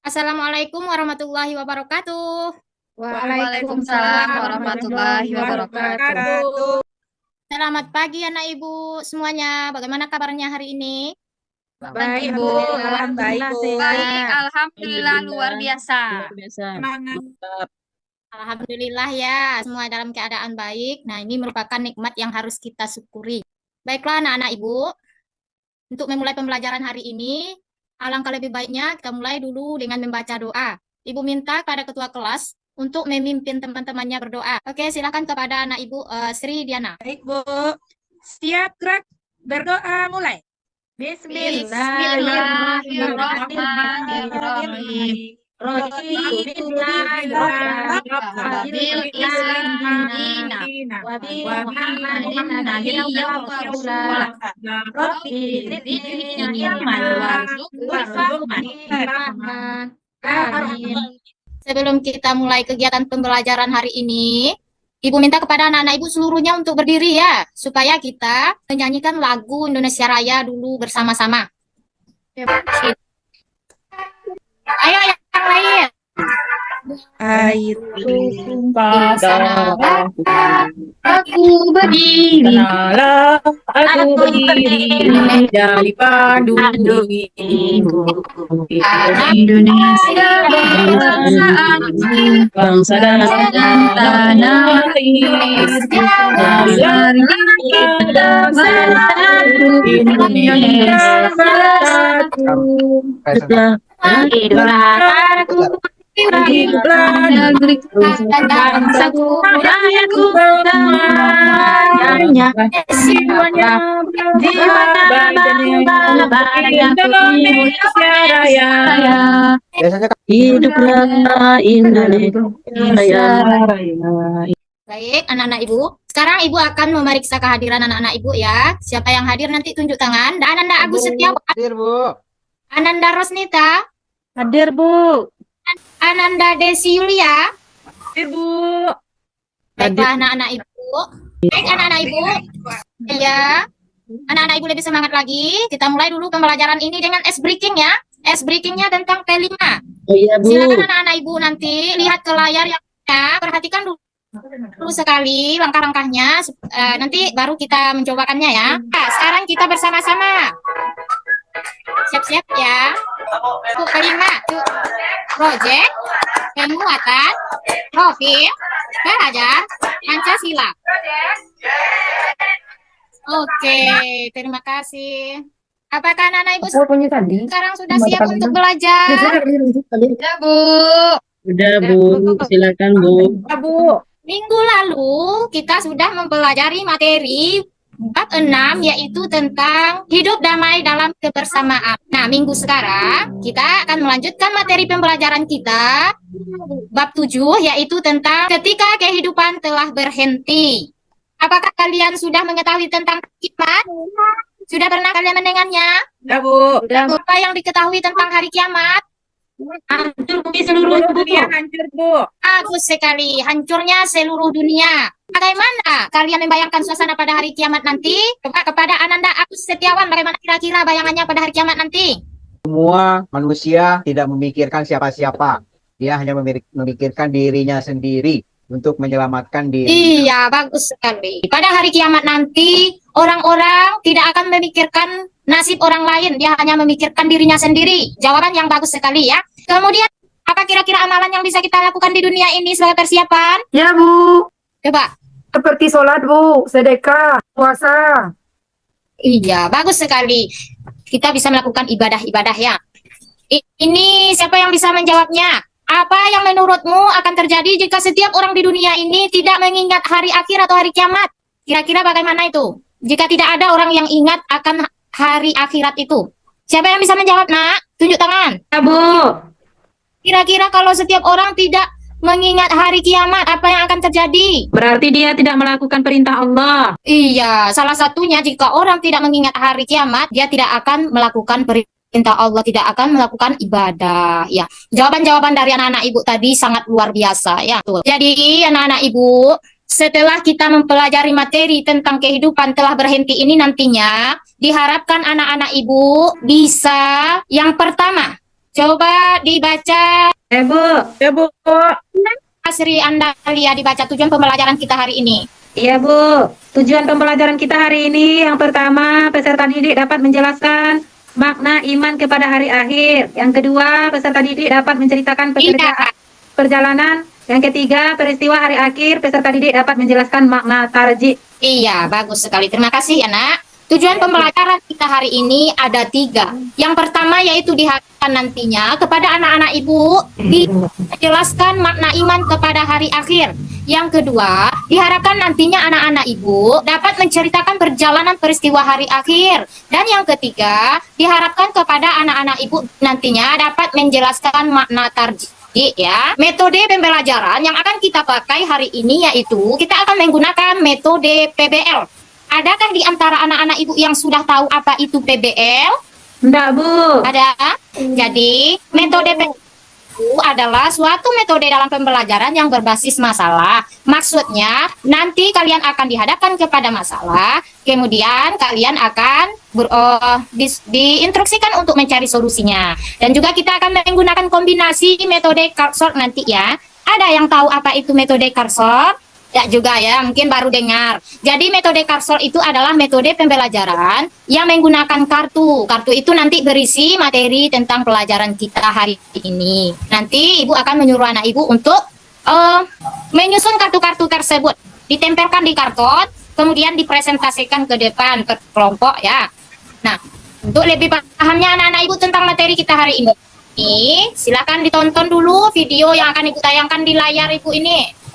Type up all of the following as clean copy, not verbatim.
Assalamualaikum warahmatullahi wabarakatuh. Waalaikumsalam warahmatullahi wabarakatuh. Selamat pagi anak ibu semuanya. Bagaimana kabarnya hari ini? Baik, Bu. Alhamdulillah Baik, sehat. alhamdulillah luar biasa. Mantap. Alhamdulillah ya, semua dalam keadaan baik. Nah, ini merupakan nikmat yang harus kita syukuri. Baiklah anak-anak ibu, untuk memulai pembelajaran hari ini, alangkah lebih baiknya kita mulai dulu dengan membaca doa. Ibu minta pada ketua kelas untuk memimpin teman-temannya berdoa. Oke, silakan kepada anak ibu Sri Diana. Baik, Bu. Siap, gerak. Berdoa mulai. Bismillahirrahmanirrahim. Raditu billahi bil Islam dina wa bi Muhammadin nabiyyan wa rasulah. Rabbi zidni ilman warzuqni fahman. Amin. Sebelum kita mulai kegiatan pembelajaran hari ini, Ibu minta kepada anak-anak Ibu seluruhnya untuk berdiri ya, supaya kita menyanyikan lagu Indonesia Raya dulu bersama-sama. Ayo yang lain. Air Di sana Aku berdiri, Kenalah aku berdiri dari padu ibu Indonesia bangsaanku, bangsa dan tanah air dari kita bersatu, Indonesia bersatu. hiduplah tanahku, Hiduplah negeriku, bangsaku, rakyatku semuanya, semuanya jiwa bangsa Indonesia Raya. Hiduplah Indonesia Raya. baik, anak-anak Ibu. Sekarang Ibu akan memeriksa kehadiran anak-anak Ibu ya. Siapa yang hadir nanti tunjuk tangan. Dan Ananda Agus Setiawan, Hadir, Bu. Ananda Rosnita, Hadir, Bu. Ananda Desi Yulia. Hadir, Bu. Baiklah anak-anak Ibu. Baik anak-anak Ibu. Ya. Anak-anak Ibu lebih semangat lagi. Kita mulai dulu pembelajaran ini dengan ice breaking ya. Ice breakingnya tentang T5. Oh iya, Bu. Silakan anak-anak Ibu nanti lihat ke layar yang ada. Perhatikan dulu sekali langkah-langkahnya. Nanti baru kita mencobakannya ya. Nah, sekarang kita bersama-sama. Siap-siap ya. Tuh, kelima. Tuh. Project, penguatan, profil, belajar, Pancasila. Oke, terima kasih. Apakah anak-anak Ibu sekarang sudah siap untuk belajar? Ya, Bu. Udah, Bu. Silakan, Bu. Bu. Minggu lalu kita sudah mempelajari materi bab 6 yaitu tentang hidup damai dalam kebersamaan. Nah, minggu sekarang kita akan melanjutkan materi pembelajaran kita bab 7 yaitu tentang ketika kehidupan telah berhenti. Apakah kalian sudah mengetahui tentang kiamat? Sudah pernah kalian mendengarnya? Udah, Bu. Apa yang diketahui tentang hari kiamat? Hancur bumi seluruh dunia. Hancur, Bu. Bagus sekali, hancurnya seluruh dunia. Bagaimana kalian membayangkan suasana pada hari kiamat nanti? Coba kepada Ananda Agus Setiawan, bagaimana kira-kira bayangannya pada hari kiamat nanti? Semua manusia tidak memikirkan siapa-siapa. Dia hanya memikirkan dirinya sendiri untuk menyelamatkan diri. Iya, bagus sekali. Pada hari kiamat nanti, orang-orang tidak akan memikirkan nasib orang lain. Dia hanya memikirkan dirinya sendiri. Jawaban yang bagus sekali ya. Kemudian, apa kira-kira amalan yang bisa kita lakukan di dunia ini sebagai persiapan? Ya, Bu. Coba. Seperti sholat, Bu, sedekah, puasa. Iya, bagus sekali. Kita bisa melakukan ibadah-ibadah ya. Ini siapa yang bisa menjawabnya? Apa yang menurutmu akan terjadi jika setiap orang di dunia ini tidak mengingat hari akhir atau hari kiamat? Kira-kira bagaimana itu? Jika tidak ada orang yang ingat akan hari akhirat itu. Siapa yang bisa menjawab, Nak? Tunjuk tangan. Ya, Bu. Kira-kira kalau setiap orang tidak mengingat hari kiamat, apa yang akan terjadi? Berarti dia tidak melakukan perintah Allah. Iya, salah satunya jika orang tidak mengingat hari kiamat, dia tidak akan melakukan perintah Allah, tidak akan melakukan ibadah. Ya, jawaban-jawaban dari anak-anak ibu tadi sangat luar biasa. Ya, betul. Jadi anak-anak ibu, setelah kita mempelajari materi tentang kehidupan telah berhenti ini nantinya, diharapkan anak-anak ibu bisa yang pertama Coba dibaca Bu. Ya, Bu. Sri Andalia, dibaca tujuan pembelajaran kita hari ini. Iya, Bu. Tujuan pembelajaran kita hari ini yang pertama, peserta didik dapat menjelaskan makna iman kepada hari akhir. Yang kedua, peserta didik dapat menceritakan pekerjaan perjalanan. Yang ketiga, peristiwa hari akhir, peserta didik dapat menjelaskan makna tarjih. Iya, bagus sekali. Terima kasih ya, Nak. Tujuan pembelajaran kita hari ini ada 3. Yang pertama yaitu diharapkan nantinya kepada anak-anak ibu dijelaskan makna iman kepada hari akhir. Yang kedua, diharapkan nantinya anak-anak ibu dapat menceritakan perjalanan peristiwa hari akhir. Dan yang ketiga, diharapkan kepada anak-anak ibu nantinya dapat menjelaskan makna tarjih. Ya, metode pembelajaran yang akan kita pakai hari ini yaitu kita akan menggunakan metode PBL. Adakah di antara anak-anak ibu yang sudah tahu apa itu PBL? Enggak, Bu. Ada. Jadi, metode PBL itu adalah suatu metode dalam pembelajaran yang berbasis masalah. Maksudnya, nanti kalian akan dihadapkan kepada masalah, kemudian kalian akan diinstruksikan untuk mencari solusinya. Dan juga kita akan menggunakan kombinasi metode cursor nanti ya. Ada yang tahu apa itu metode cursor? Ya juga ya, mungkin baru dengar. Jadi metode cursor itu adalah metode pembelajaran yang menggunakan kartu. Kartu itu nanti berisi materi tentang pelajaran kita hari ini. Nanti ibu akan menyuruh anak ibu untuk menyusun kartu-kartu tersebut. Ditempelkan di karton, kemudian dipresentasikan ke depan ke kelompok ya. Nah, untuk lebih pahamnya anak-anak ibu tentang materi kita hari ini, silakan ditonton dulu video yang akan ibu tayangkan di layar ibu ini.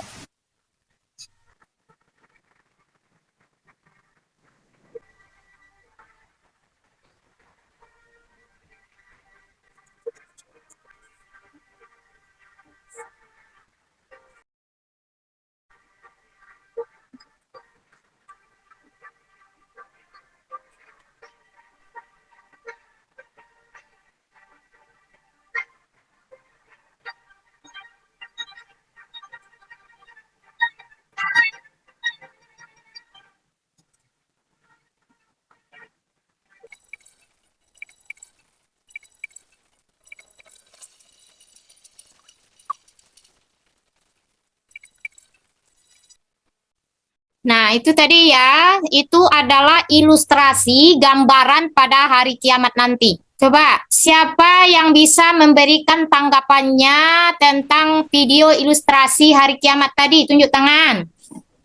Nah, itu tadi ya, itu adalah ilustrasi gambaran pada hari kiamat nanti. Coba, siapa yang bisa memberikan tanggapannya tentang video ilustrasi hari kiamat tadi? Tunjuk tangan.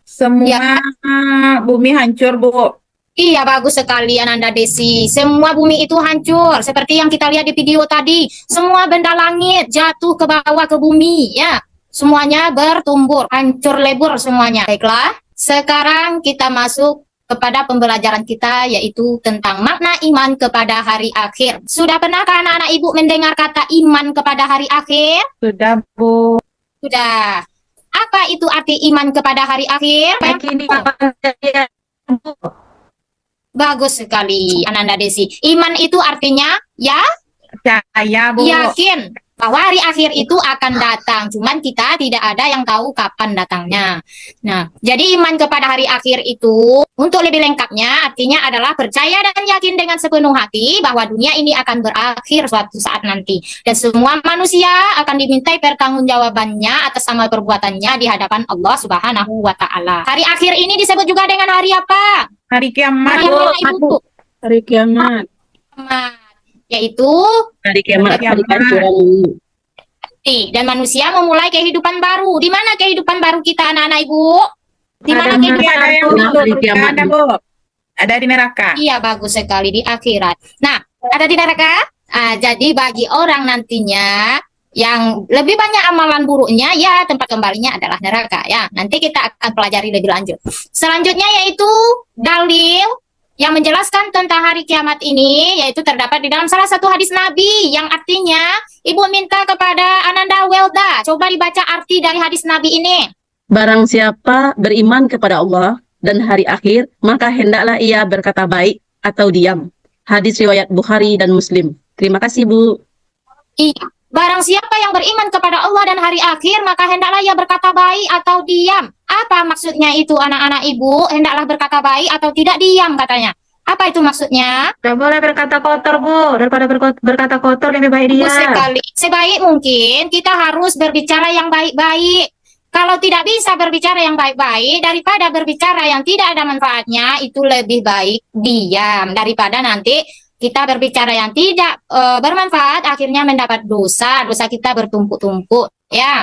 Semua bumi hancur, Bu. Iya, bagus sekali Ananda Desi. Semua bumi itu hancur. Seperti yang kita lihat di video tadi. Semua benda langit jatuh ke bawah ke bumi. Ya, semuanya bertumbur. Hancur lebur semuanya. Baiklah. Sekarang kita masuk kepada pembelajaran kita yaitu tentang makna iman kepada hari akhir. Sudah pernahkah anak-anak ibu mendengar kata iman kepada hari akhir? Sudah, Bu. Sudah. Apa itu arti iman kepada hari akhir? Bagus sekali Ananda Desi. Iman itu artinya ya Percaya, Bu. yakin bahwa hari akhir itu akan datang, cuman kita tidak ada yang tahu kapan datangnya. Nah, jadi iman kepada hari akhir itu untuk lebih lengkapnya artinya adalah percaya dan yakin dengan sepenuh hati bahwa dunia ini akan berakhir suatu saat nanti dan semua manusia akan dimintai pertanggungjawabannya atas amal perbuatannya di hadapan Allah Subhanahu wa taala. Hari akhir ini disebut juga dengan hari apa? Hari kiamat, Hari Bu. apa, Ibu? Hari kiamat. Yaitu Hari kiamat. Hari Hancuran. dan manusia memulai kehidupan baru. Di mana kehidupan baru kita anak-anak ibu? Di mana Ini kehidupan ada yang baru? Hari kiamat. ada, Bu. Ada di neraka. Iya, bagus sekali di akhirat. Nah, ada di neraka. Jadi bagi orang nantinya yang lebih banyak amalan buruknya, ya tempat kembalinya adalah neraka. Ya, nanti kita akan pelajari lebih lanjut. Selanjutnya yaitu dalil yang menjelaskan tentang hari kiamat ini, yaitu terdapat di dalam salah satu hadis Nabi yang artinya, Ibu minta kepada Ananda Welda, coba dibaca arti dari hadis Nabi ini. Barang siapa beriman kepada Allah dan hari akhir, maka hendaklah ia berkata baik atau diam. Hadis riwayat Bukhari dan Muslim. Terima kasih, Bu. Iya. Barang siapa yang beriman kepada Allah dan hari akhir, maka hendaklah ia berkata baik atau diam. Apa maksudnya itu anak-anak ibu? Hendaklah berkata baik atau tidak diam katanya. Apa itu maksudnya? Tidak boleh berkata kotor, Bu. Daripada berkata kotor, lebih baik dia. Bagus sekali. Sebaik mungkin kita harus berbicara yang baik-baik. Kalau tidak bisa berbicara yang baik-baik, daripada berbicara yang tidak ada manfaatnya, itu lebih baik diam. Daripada nanti kita berbicara yang tidak bermanfaat, akhirnya mendapat dosa. Dosa kita bertumpuk-tumpuk. Ya.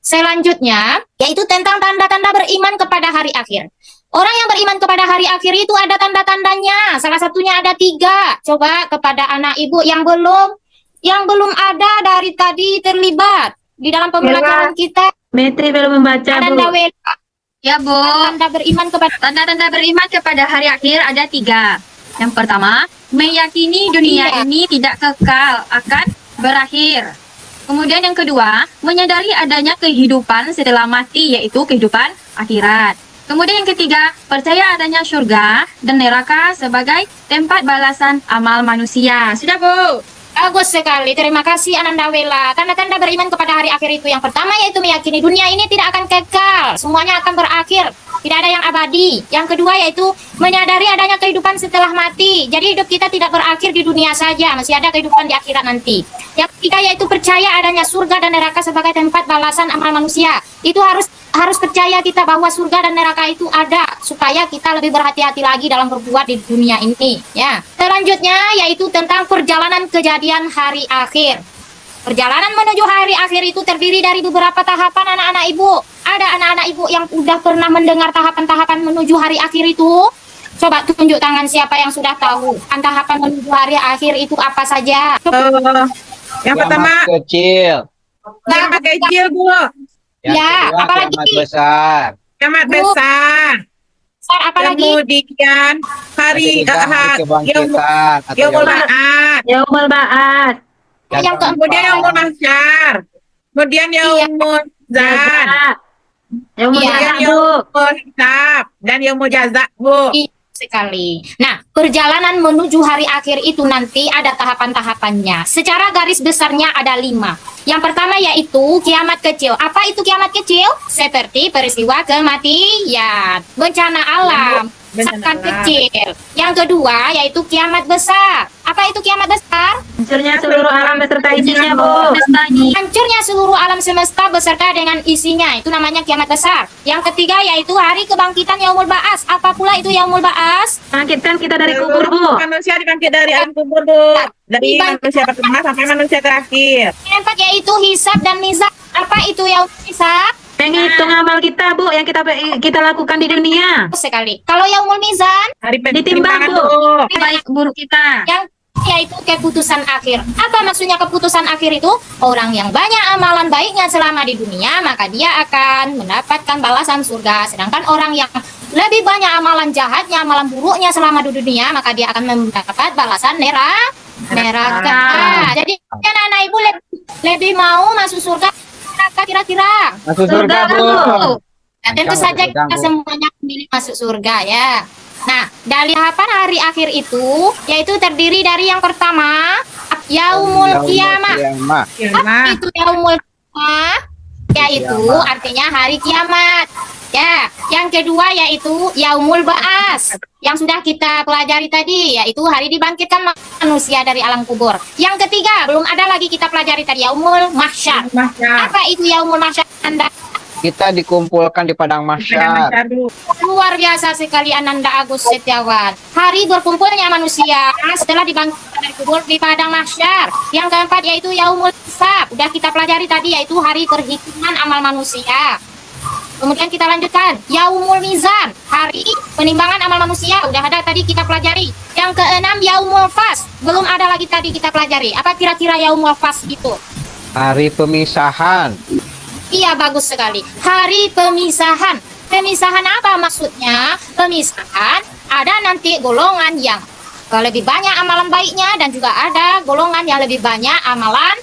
Selanjutnya, yaitu tentang tanda-tanda beriman kepada hari akhir. Orang yang beriman kepada hari akhir itu ada tanda-tandanya. Salah satunya ada 3. Coba kepada anak ibu yang belum ada dari tadi terlibat di dalam pembelajaran kita. Metri belum membaca, Bu. Ananda Wela, Ya, Bu. Tanda-tanda beriman kepada hari akhir ada 3. Yang pertama, meyakini dunia Iya. ini tidak kekal, akan berakhir. Kemudian yang kedua, menyadari adanya kehidupan setelah mati, yaitu kehidupan akhirat. Kemudian yang ketiga, percaya adanya surga dan neraka sebagai tempat balasan amal manusia. Sudah, Bu? Bagus sekali. Terima kasih Ananda Wela. Tanda-tanda beriman kepada hari akhir itu yang pertama yaitu meyakini dunia ini tidak akan kekal. Semuanya akan berakhir. Tidak ada yang abadi. Yang kedua yaitu menyadari adanya kehidupan setelah mati. Jadi hidup kita tidak berakhir di dunia saja. Masih ada kehidupan di akhirat nanti. Yang ketiga yaitu percaya adanya surga dan neraka sebagai tempat balasan amal manusia. Itu harus percaya kita bahwa surga dan neraka itu ada supaya kita lebih berhati-hati lagi dalam berbuat di dunia ini ya. Selanjutnya yaitu tentang perjalanan kejadian hari akhir. Perjalanan menuju hari akhir itu terdiri dari beberapa tahapan anak-anak ibu. Ada anak-anak ibu yang udah pernah mendengar tahapan-tahapan menuju hari akhir itu? Coba tunjuk tangan siapa yang sudah tahu tahapan menuju hari akhir itu apa saja. Yang pertama, kecil, kiamat kecil, Bu. yang Ya, kedua apalagi? kiamat besar, Kiamat Bu. besar. Besar apalagi? Kemudian hari ketiga hari Ahad, kebangkitan atau Yaumul yaumul- Ma'ad. Yaumul Ba'ats. Yang keempat. Kemudian Yaumul Mahsyar. Kemudian Yaumul Zan. Jaza. Yaumul Iya. Jaza, Bu. Yaumul Hisab dan Yaumul Jaza, Bu. Iya sekali. Nah, perjalanan menuju hari akhir itu nanti ada tahapan-tahapannya. Secara garis besarnya ada 5. Yang pertama yaitu kiamat kecil. Apa itu kiamat kecil? Seperti peristiwa kematian, bencana alam, Bencana kerusakan alam. kecil. Yang kedua yaitu kiamat besar. Apa itu kiamat besar? Hancurnya seluruh alam beserta isinya, Bu. Hancurnya seluruh alam semesta beserta dengan isinya. Itu namanya kiamat besar. Yang ketiga yaitu hari kebangkitan Yaumul Ba'ats. Apa pula itu Yaumul Ba'ats? Bangkitkan kita dari kubur, Bu. Manusia dibangkit dari alam kubur, Bu. Dari Dibangkit. manusia pertama sampai manusia terakhir. Yang keempat yaitu hisab dan mizan. Apa itu Yaumul Hisab? Menghitung amal kita, Bu, yang kita lakukan di dunia. Sekali. Kalau Yaumul Mizan Hari Ditimbang, pertimbangan, Bu. Bu. Baik buruk kita. yang yaitu keputusan akhir. Apa maksudnya keputusan akhir itu? Orang yang banyak amalan baiknya selama di dunia, maka dia akan mendapatkan balasan surga. Sedangkan orang yang lebih banyak amalan jahatnya, amalan buruknya selama di dunia, maka dia akan mendapat balasan neraka. Jadi anak-anak ibu lebih mau masuk surga neraka kira-kira. masuk surga, Surga, Bu. Bu. Nah, tentu Kamu saja kita terganggu. semuanya memilih masuk surga ya. Nah, dari tahapan hari akhir itu yaitu terdiri dari yang pertama Yaumul Kiamah. Kiamah. Apa itu Yaumul Kiamah? Yaitu Kiamat. artinya hari kiamat. Ya, yang kedua yaitu Yaumul Ba'ats yang sudah kita pelajari tadi, yaitu hari dibangkitkan manusia dari alam kubur. Yang ketiga belum ada lagi kita pelajari tadi Yaumul Mahsyar. Mahsyar. Apa itu Yaumul Mahsyar Anda? Kita dikumpulkan di padang mahsyar. Mahsyar, Bu. Luar biasa sekali Ananda Agus Setiawan. Hari berkumpulnya manusia setelah dibangkitkan dari kubur di padang mahsyar. Yang keempat yaitu Yaumul Hisab. Udah kita pelajari tadi yaitu hari perhitungan amal manusia. Kemudian kita lanjutkan Yaumul Mizan, hari penimbangan amal manusia. Udah ada tadi kita pelajari. Yang keenam Yaumul Fas. Belum ada lagi tadi kita pelajari. Apa kira-kira Yaumul Fas itu? Hari pemisahan. Iya, bagus sekali. Hari pemisahan. Pemisahan apa maksudnya? Pemisahan ada nanti golongan yang lebih banyak amalan baiknya dan juga ada golongan yang lebih banyak amalan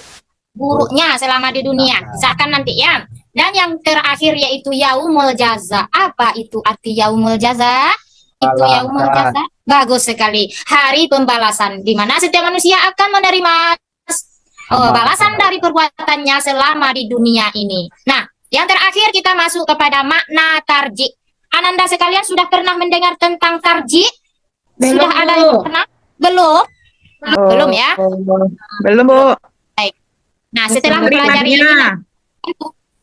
buruknya selama di dunia. Misalkan nanti ya. Dan yang terakhir yaitu Yaumul Jaza. Apa itu arti Yaumul Jaza? Itu Yaumul Balasan. Jaza. Bagus sekali. Hari pembalasan di mana setiap manusia akan menerima balasan dari perbuatannya selama di dunia ini. Nah, yang terakhir kita masuk kepada makna tarji. Ananda sekalian sudah pernah mendengar tentang tarji? Sudah ada yang pernah? Belum? Belum ya? Belum, Bu. Nah, setelah mempelajari ini,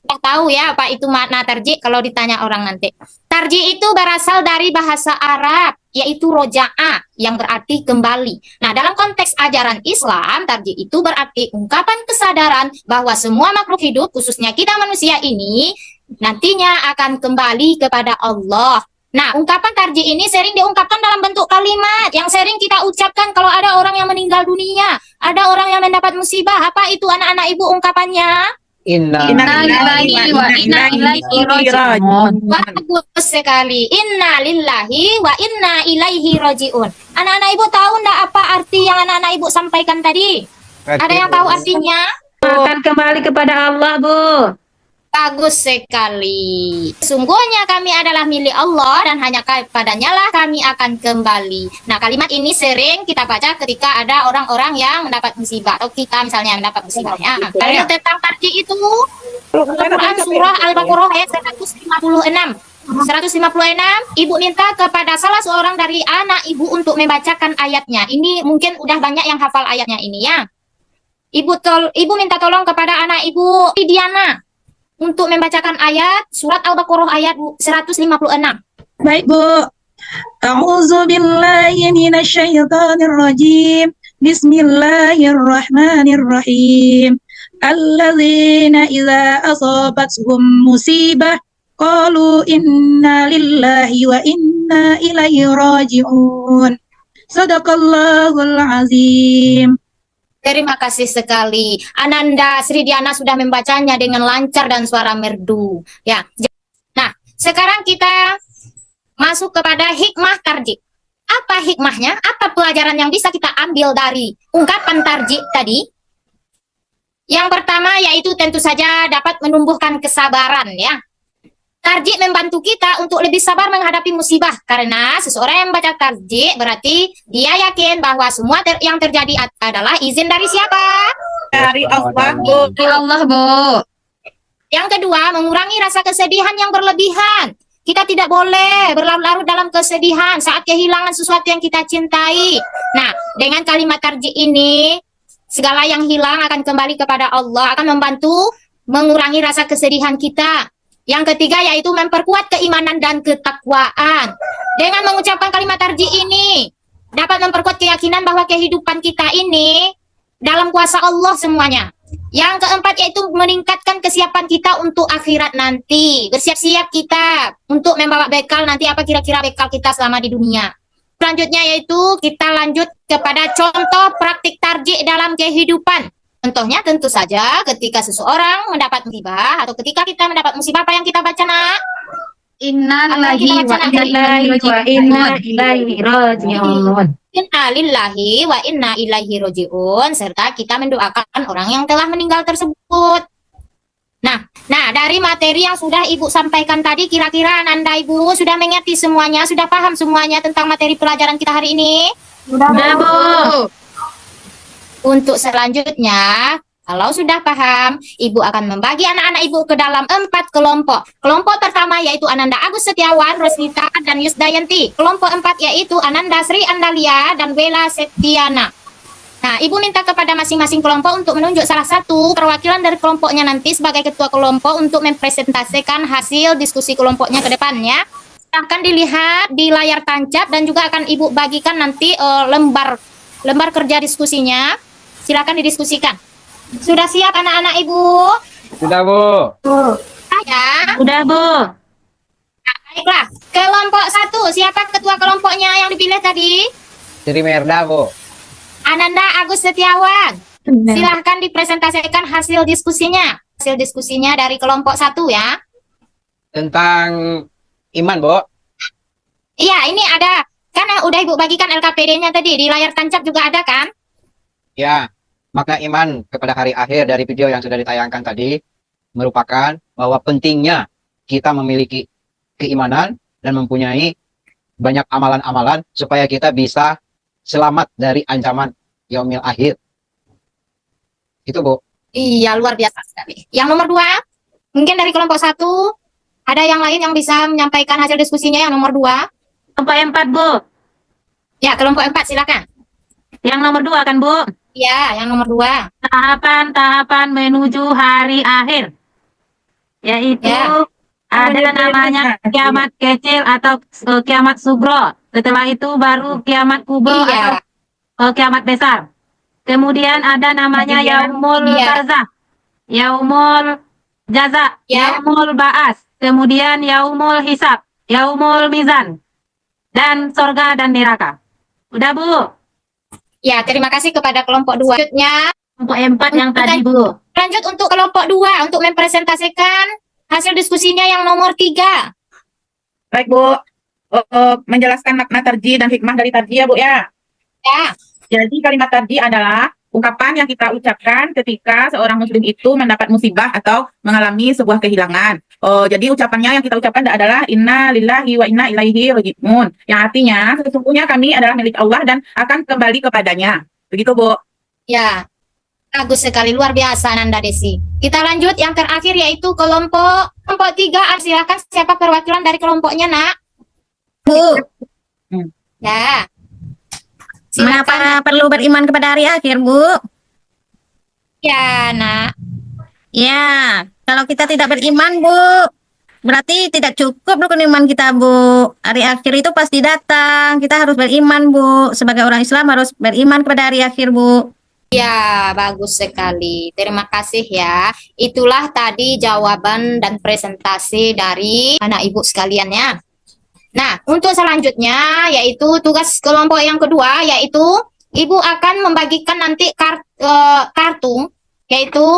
sudah tahu ya apa itu makna tarji kalau ditanya orang nanti. Tarji itu berasal dari bahasa Arab, yaitu roja'a, yang berarti kembali. Nah, dalam konteks ajaran Islam, tarji itu berarti ungkapan kesadaran bahwa semua makhluk hidup, khususnya kita manusia ini, nantinya akan kembali kepada Allah. Nah, ungkapan tarji ini sering diungkapkan dalam bentuk kalimat yang sering kita ucapkan kalau ada orang yang meninggal dunia, ada orang yang mendapat musibah. Apa itu anak-anak ibu ungkapannya? Inna Innalillahi wa inna ilaihi raji'un. Bagus sekali. Inna lillahi wa inna ilaihi raji'un. Anak-anak ibu tahu enggak apa arti yang anak-anak ibu sampaikan tadi? Ada yang tahu artinya? Akan kembali kepada Allah, Bu. Bagus sekali. Sungguhnya kami adalah milik Allah dan hanya kepadanya lah kami akan kembali. Nah, kalimat ini sering kita baca ketika ada orang-orang yang mendapat musibah atau kita misalnya yang mendapat musibah. Dalil tentang tarji itu Al-Quran surah Al-Baqarah ayat 156. 156, ibu minta kepada salah seorang dari anak ibu untuk membacakan ayatnya. Ini mungkin udah banyak yang hafal ayatnya ini ya. Ibu minta tolong kepada anak ibu Diana untuk membacakan ayat surat Al-Baqarah ayat 156. Baik, Bu. A'udzu billahi minasyaitonir rajim. Bismillahirrahmanirrahim. Alladzina idza asabathum musibah qalu inna lillahi wa inna ilaihi raji'un. Sadaqallahul azim. Terima kasih sekali. Ananda Sri Diana sudah membacanya dengan lancar dan suara merdu. Ya. Nah, sekarang kita masuk kepada hikmah tarji. Apa hikmahnya? Apa pelajaran yang bisa kita ambil dari ungkapan tarji tadi? Yang pertama yaitu tentu saja dapat menumbuhkan kesabaran ya. Tarji membantu kita untuk lebih sabar menghadapi musibah karena seseorang yang membaca tarji berarti dia yakin bahwa semua yang terjadi adalah izin dari siapa? Dari Allah, Bu. Dari Allah, Bu. Yang kedua, mengurangi rasa kesedihan yang berlebihan. Kita tidak boleh berlarut-larut dalam kesedihan saat kehilangan sesuatu yang kita cintai. Nah, dengan kalimat tarji ini, segala yang hilang akan kembali kepada Allah, akan membantu mengurangi rasa kesedihan kita. Yang ketiga yaitu memperkuat keimanan dan ketakwaan. Dengan mengucapkan kalimat tarji ini, dapat memperkuat keyakinan bahwa kehidupan kita ini dalam kuasa Allah semuanya. Yang keempat yaitu meningkatkan kesiapan kita untuk akhirat nanti. Bersiap-siap kita untuk membawa bekal nanti apa kira-kira bekal kita selama di dunia. Selanjutnya yaitu kita lanjut kepada contoh praktik tarji dalam kehidupan. Contohnya tentu saja ketika seseorang mendapat musibah atau ketika kita mendapat musibah apa yang kita baca nak? Innalillahi wa Inna ilaihi raji'un. Inna lillahi wa inna ilaihi raji'un serta kita mendoakan orang yang telah meninggal tersebut. Nah, dari materi yang sudah Ibu sampaikan tadi kira-kira Ananda Ibu sudah mengerti semuanya, sudah paham semuanya tentang materi pelajaran kita hari ini? Sudah, Bu. Untuk selanjutnya, kalau sudah paham, Ibu akan membagi anak-anak Ibu ke dalam 4 kelompok. Kelompok pertama yaitu Ananda Agus Setiawan, Rosnita, dan Yusdayanti. Kelompok 4 yaitu Ananda Sri Andalia dan Bella Setiana. Nah, Ibu minta kepada masing-masing kelompok untuk menunjuk salah satu perwakilan dari kelompoknya nanti sebagai ketua kelompok untuk mempresentasikan hasil diskusi kelompoknya ke depannya. Silahkan dilihat di layar tancap dan juga akan Ibu bagikan nanti lembar kerja diskusinya. Silakan didiskusikan. Sudah siap anak-anak Ibu? Sudah, Bu. Ya. Sudah, Bu. Nah, baiklah. Kelompok 1, siapa ketua kelompoknya yang dipilih tadi? Sri Merda, Bu. Ananda Agus Setiawan. Silahkan dipresentasikan hasil diskusinya. Hasil diskusinya dari kelompok 1 ya. Tentang iman, Bu. Iya, ini ada. Kan udah Ibu bagikan LKPD-nya tadi. Di layar tancap juga ada kan? Ya, makna iman kepada hari akhir dari video yang sudah ditayangkan tadi merupakan bahwa pentingnya kita memiliki keimanan dan mempunyai banyak amalan-amalan supaya kita bisa selamat dari ancaman yaumil akhir. Itu, Bu. Iya, luar biasa sekali. Yang nomor 2, mungkin dari kelompok 1, ada yang lain yang bisa menyampaikan hasil diskusinya yang nomor 2? Kelompok 4, Bu. Ya, kelompok 4 silakan. Yang nomor 2 kan, Bu? Ya, yang nomor 2. Tahapan-tahapan menuju hari akhir. Yaitu Ya. ada namanya kiamat kecil atau kiamat sugro. Setelah itu baru kiamat kubro Iya. atau kiamat besar. Kemudian ada namanya yaumul Iya. barzah, yaumul jaza, Ya. yaumul baas, kemudian yaumul hisab, yaumul mizan, dan sorga dan neraka. Udah, Bu? Ya, terima kasih kepada kelompok 2. Selanjutnya, Kelompok 4 yang tadi, Bu. lanjut untuk kelompok 2 untuk mempresentasikan hasil diskusinya yang nomor 3. Baik, Bu. Menjelaskan makna tarji dan hikmah dari tarji ya, Bu ya. Ya. Jadi kalimat tarji adalah ungkapan yang kita ucapkan ketika seorang muslim itu mendapat musibah atau mengalami sebuah kehilangan. Jadi ucapannya yang kita ucapkan adalah inna lillahi wa inna ilaihi raji'un. Yang artinya sesungguhnya kami adalah milik Allah dan akan kembali kepadanya. Begitu, Bu. Ya. Bagus sekali, luar biasa Nanda Desi. Kita lanjut yang terakhir yaitu kelompok 3. Silakan siapa perwakilan dari kelompoknya, Nak? Bu, Ya. Silakan. mengapa perlu beriman kepada hari akhir, Bu? Ya, Nak. Ya, kalau kita tidak beriman, Bu, berarti tidak cukup rukun iman kita, Bu. Hari akhir itu pasti datang. Kita harus beriman, Bu. Sebagai orang Islam harus beriman kepada hari akhir, Bu. Ya, bagus sekali. Terima kasih ya. Itulah tadi jawaban dan presentasi dari anak ibu sekalian ya. Nah, untuk selanjutnya yaitu tugas kelompok yang kedua yaitu ibu akan membagikan nanti kartu yaitu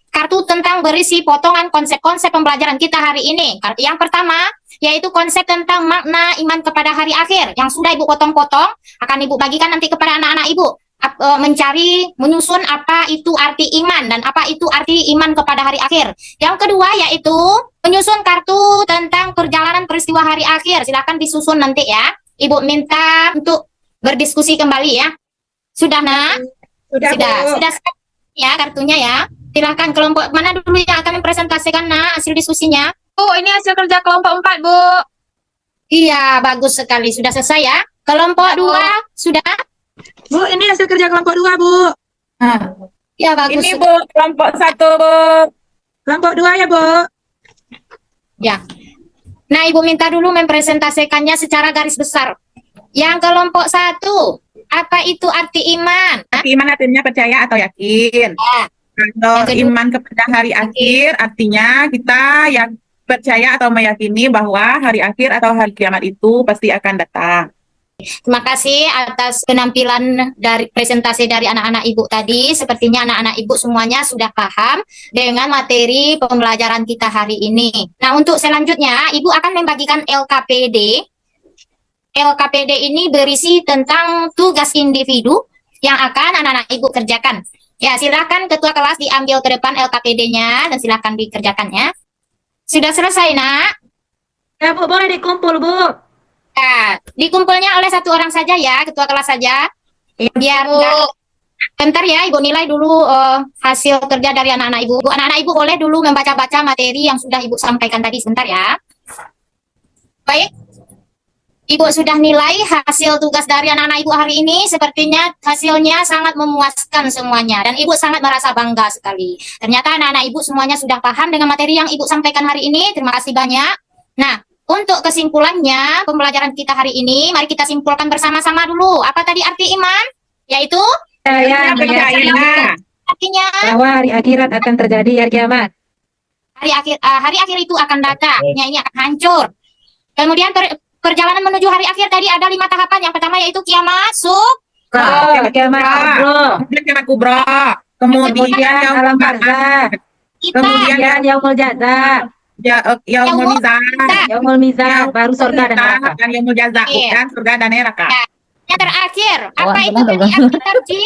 kartu tentang berisi potongan konsep-konsep pembelajaran kita hari ini. Yang pertama yaitu konsep tentang makna iman kepada hari akhir yang sudah ibu potong-potong akan ibu bagikan nanti kepada anak-anak ibu. Menyusun apa itu arti iman dan apa itu arti iman kepada hari akhir. Yang kedua yaitu menyusun kartu tentang perjalanan peristiwa hari akhir. Silakan disusun nanti ya. Ibu minta untuk berdiskusi kembali ya. Sudah, Nak? Sudah, Bu. Sudah ya kartunya ya. Silakan kelompok mana dulu yang akan mempresentasikan, Nak, hasil diskusinya? Bu, ini hasil kerja kelompok 4, Bu. Iya, bagus sekali. Sudah selesai ya. Kelompok 2 sudah? Bu, ini hasil kerja kelompok 2, Bu. Ya, bagus. Ini, Bu, kelompok 1, Bu. Kelompok 2 ya, Bu. Ya. Nah, Ibu minta dulu mempresentasikannya secara garis besar. Yang kelompok 1, apa itu arti iman? Iman artinya percaya atau yakin. Ya. Kalau Yang kedua. iman kepada hari akhir artinya kita yang percaya atau meyakini bahwa hari akhir atau hari kiamat itu pasti akan datang. Terima kasih atas penampilan dari presentasi dari anak-anak Ibu tadi. Sepertinya anak-anak Ibu semuanya sudah paham dengan materi pembelajaran kita hari ini. Nah, untuk selanjutnya Ibu akan membagikan LKPD. LKPD ini berisi tentang tugas individu yang akan anak-anak Ibu kerjakan. Ya, silakan ketua kelas diambil ke depan LKPD-nya dan silakan dikerjakannya. Sudah selesai, Nak? Ya, Bu, boleh dikumpul, Bu. Nah, dikumpulnya oleh satu orang saja ya, ketua kelas saja. Biar bentar ya, Ibu nilai dulu hasil kerja dari anak-anak Ibu. Anak-anak Ibu boleh dulu membaca-baca materi yang sudah Ibu sampaikan tadi sebentar ya. Baik. Ibu sudah nilai hasil tugas dari anak-anak Ibu hari ini. Sepertinya hasilnya sangat memuaskan semuanya. Dan Ibu sangat merasa bangga sekali. Ternyata anak-anak Ibu semuanya sudah paham dengan materi yang Ibu sampaikan hari ini. Terima kasih banyak. Nah, untuk kesimpulannya, pembelajaran kita hari ini, mari kita simpulkan bersama-sama dulu. Apa tadi arti iman? Yaitu Saya Percaya. artinya bahwa hari akhirat akan terjadi hari kiamat. hari akhir itu akan datang. Ini akan hancur. Kemudian perjalanan menuju hari akhir tadi ada 5 tahapan. Yang pertama yaitu kiamat, Kiamat kubro. Kemudian kiamat kubro. Kemudian yang Alam barzah. Kemudian yaumul jaza, yaumul mizan. yaumul mizan, baru surga dan neraka. Dan yaumul jaza, Iya. kan surga dan neraka. yang terakhir. Apa itu tadi arti tarji?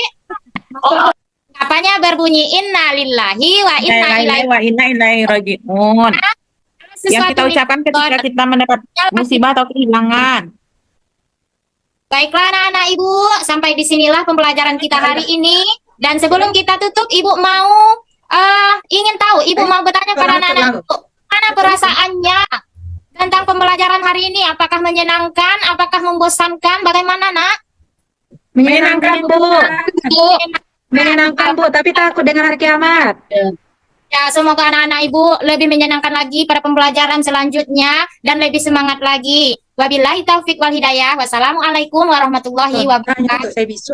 Apanya berbunyi inna lillahi wa inna ilaihi Wa inna ilaihi raji'un. Yang kita sesuatu ucapkan ketika kita mendapat musibah atau kehilangan. Baiklah anak-anak Ibu, sampai disinilah pembelajaran kita hari ini. Dan sebelum kita tutup, Ibu mau ingin tahu, Ibu mau bertanya pada anak-anak Ibu, mana perasaannya tentang pembelajaran hari ini? Apakah menyenangkan? Apakah membosankan? Bagaimana, Nak? Menyenangkan, Bu. Bu. Menyenangkan, Bu, tapi takut dengan hari kiamat. Ya, semoga anak-anak Ibu lebih menyenangkan lagi pada pembelajaran selanjutnya dan lebih semangat lagi. Wabillahi taufik wal hidayah. Wassalamualaikum warahmatullahi wabarakatuh. Saya bisa.